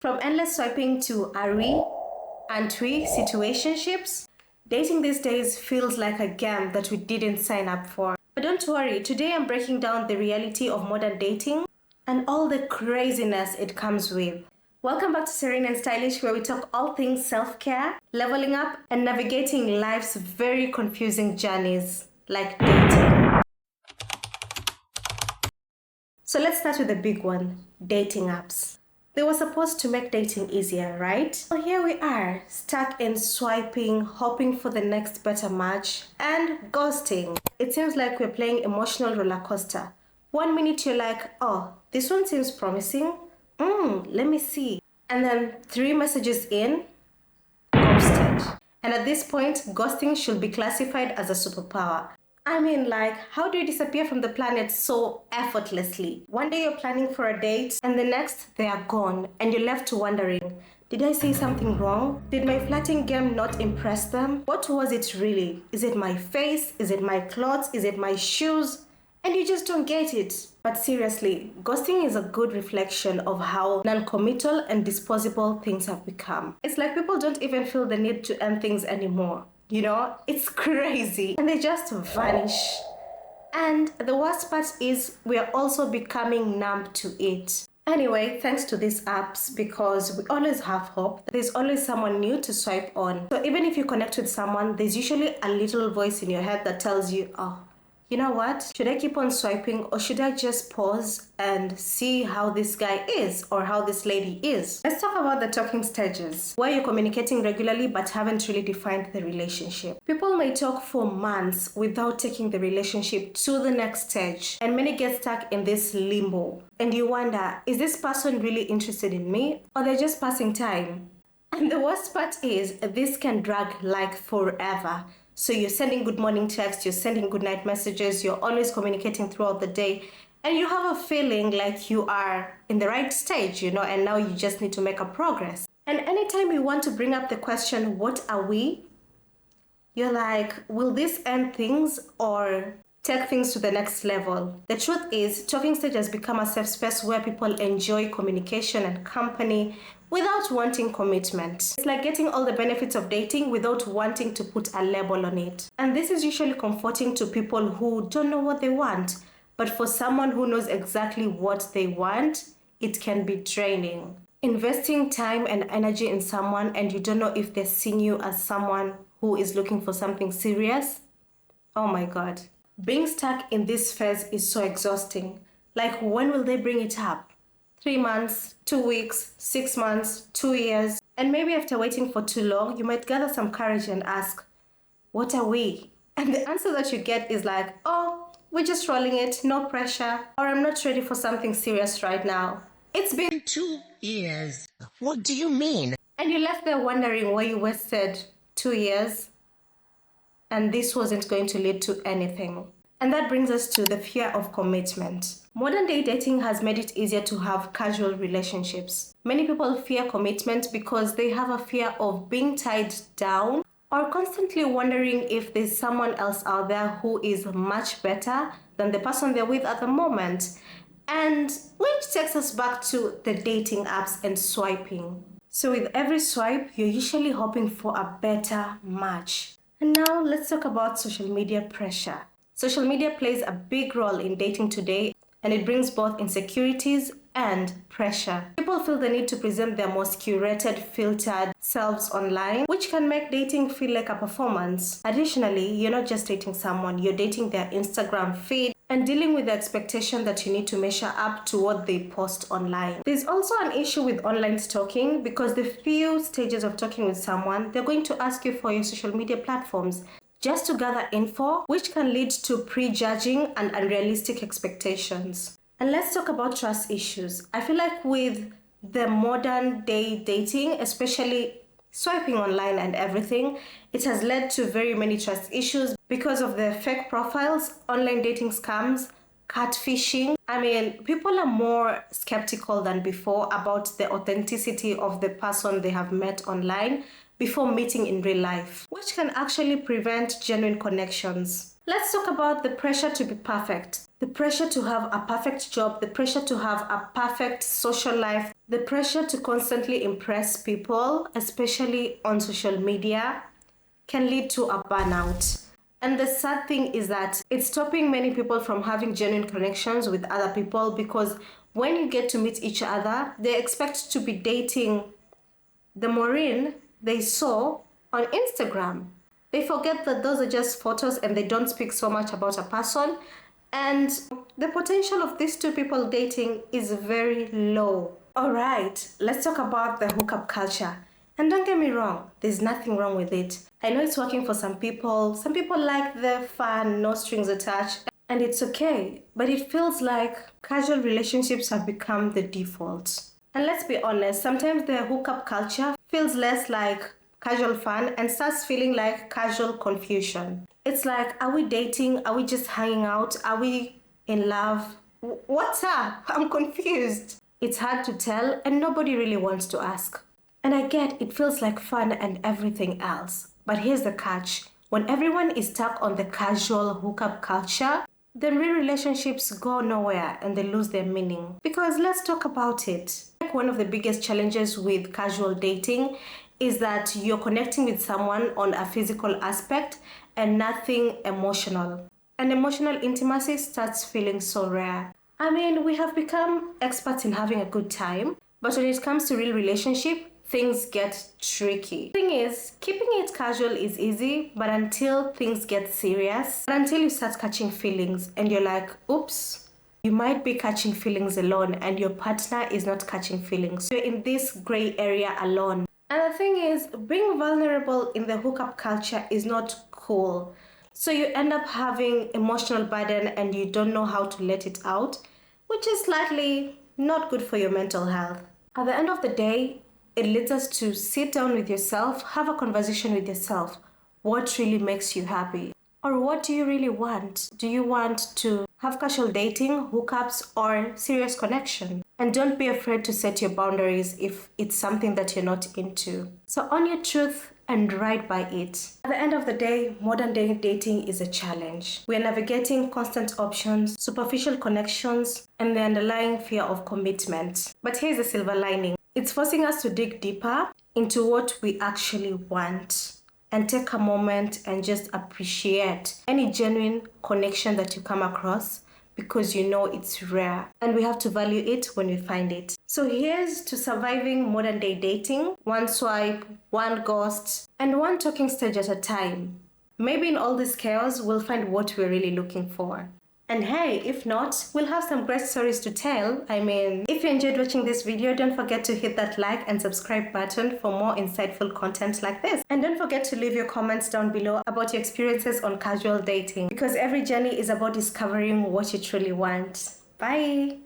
From endless swiping to ari and twi situationships, dating these days feels like a game that we didn't sign up for. But don't worry, today I'm breaking down the reality of modern dating and all the craziness it comes with. Welcome back to Serene and Stylish, where we talk all things self-care, leveling up, and navigating life's very confusing journeys, like dating. So let's start with the big one, dating apps. They were supposed to make dating easier, right? So here we are, stuck in swiping, hoping for the next better match, and ghosting. It seems like we're playing emotional roller coaster. 1 minute you're like, oh, this one seems promising. Let me see. And then 3 messages in, ghosted. And at this point, ghosting should be classified as a superpower. I mean, like, how do you disappear from the planet so effortlessly? One day you're planning for a date, and the next they are gone, and you're left wondering, did I say something wrong? Did my flirting game not impress them? What was it really? Is it my face? Is it my clothes? Is it my shoes? And you just don't get it. But seriously, ghosting is a good reflection of how non-committal and disposable things have become. It's like people don't even feel the need to end things anymore. You know, it's crazy. And they just vanish. And the worst part is we are also becoming numb to it. Anyway, thanks to these apps, because we always have hope. There's always someone new to swipe on. So even if you connect with someone, there's usually a little voice in your head that tells you, oh, you know what? Should I keep on swiping, or should I just pause and see how this guy is or how this lady is? Let's talk about the talking stages, where you're communicating regularly but haven't really defined the relationship. People may talk for months without taking the relationship to the next stage, and many get stuck in this limbo. And you wonder, is this person really interested in me, or they're just passing time? And the worst part is, this can drag like forever. So you're sending good morning texts, you're sending good night messages, you're always communicating throughout the day, and you have a feeling like you are in the right stage, you know, and now you just need to make a progress. And anytime you want to bring up the question, what are we? You're like, will this end things or take things to the next level? The truth is, talking stage has become a safe space where people enjoy communication and company without wanting commitment. It's like getting all the benefits of dating without wanting to put a label on it. And this is usually comforting to people who don't know what they want. But for someone who knows exactly what they want, it can be draining. Investing time and energy in someone and you don't know if they're seeing you as someone who is looking for something serious? Oh my God. Being stuck in this phase is so exhausting. Like, when will they bring it up? 3 months, 2 weeks, 6 months, 2 years. And maybe after waiting for too long, you might gather some courage and ask, what are we? And the answer that you get is like, oh, we're just rolling it, no pressure, or I'm not ready for something serious right now. It's been 2 years. What do you mean? And you're left there wondering why you wasted 2 years and this wasn't going to lead to anything. And that brings us to the fear of commitment. Modern day dating has made it easier to have casual relationships. Many people fear commitment because they have a fear of being tied down or constantly wondering if there's someone else out there who is much better than the person they're with at the moment. And which takes us back to the dating apps and swiping. So with every swipe, you're usually hoping for a better match. And now let's talk about social media pressure. Social media plays a big role in dating today, and it brings both insecurities and pressure. People feel the need to present their most curated, filtered selves online, which can make dating feel like a performance. Additionally, you're not just dating someone, you're dating their Instagram feed and dealing with the expectation that you need to measure up to what they post online. There's also an issue with online stalking because the few stages of talking with someone, they're going to ask you for your social media platforms just to gather info, which can lead to prejudging and unrealistic expectations. And let's talk about trust issues. I feel like with the modern day dating, especially swiping online and everything, it has led to very many trust issues because of the fake profiles, online dating scams, catfishing. I mean, people are more skeptical than before about the authenticity of the person they have met online before meeting in real life, which can actually prevent genuine connections. Let's talk about the pressure to be perfect, the pressure to have a perfect job, the pressure to have a perfect social life, The pressure to constantly impress people, especially on social media, can lead to a burnout. And the sad thing is that it's stopping many people from having genuine connections with other people, because when you get to meet each other, they expect to be dating the Maureen they saw on Instagram. They forget that those are just photos and they don't speak so much about a person. And the potential of these two people dating is very low. Alright, let's talk about the hookup culture. And don't get me wrong, there's nothing wrong with it. I know it's working for some people. Some people like the fun, no strings attached, and it's okay. But it feels like casual relationships have become the default. And let's be honest, sometimes the hookup culture feels less like casual fun and starts feeling like casual confusion. It's like, are we dating? Are we just hanging out? Are we in love? What's up? I'm confused. It's hard to tell and nobody really wants to ask. And I get it feels like fun and everything else. But here's the catch. When everyone is stuck on the casual hookup culture, then real relationships go nowhere and they lose their meaning. Because let's talk about it. Like one of the biggest challenges with casual dating is that you're connecting with someone on a physical aspect and nothing emotional. And emotional intimacy starts feeling so rare. I mean, we have become experts in having a good time, but when it comes to real relationship, things get tricky. The thing is, keeping it casual is easy, but until things get serious, until you start catching feelings and you're like, oops, you might be catching feelings alone and your partner is not catching feelings. You're in this gray area alone. And the thing is, being vulnerable in the hookup culture is not cool. So you end up having emotional burden and you don't know how to let it out, which is slightly not good for your mental health. At the end of the day, it leads us to sit down with yourself, have a conversation with yourself. What really makes you happy? Or what do you really want? Do you want to have casual dating, hookups, or serious connection? And don't be afraid to set your boundaries if it's something that you're not into. So own your truth and ride by it. At the end of the day, modern day dating is a challenge. We are navigating constant options, superficial connections, and the underlying fear of commitment. But here's the silver lining. It's forcing us to dig deeper into what we actually want and take a moment and just appreciate any genuine connection that you come across, because you know it's rare and we have to value it when we find it. So here's to surviving modern day dating, one swipe, one ghost, and one talking stage at a time. Maybe in all this chaos, we'll find what we're really looking for. And hey, if not, we'll have some great stories to tell. I mean, if you enjoyed watching this video, don't forget to hit that like and subscribe button for more insightful content like this. And don't forget to leave your comments down below about your experiences on casual dating, because every journey is about discovering what you truly want. Bye!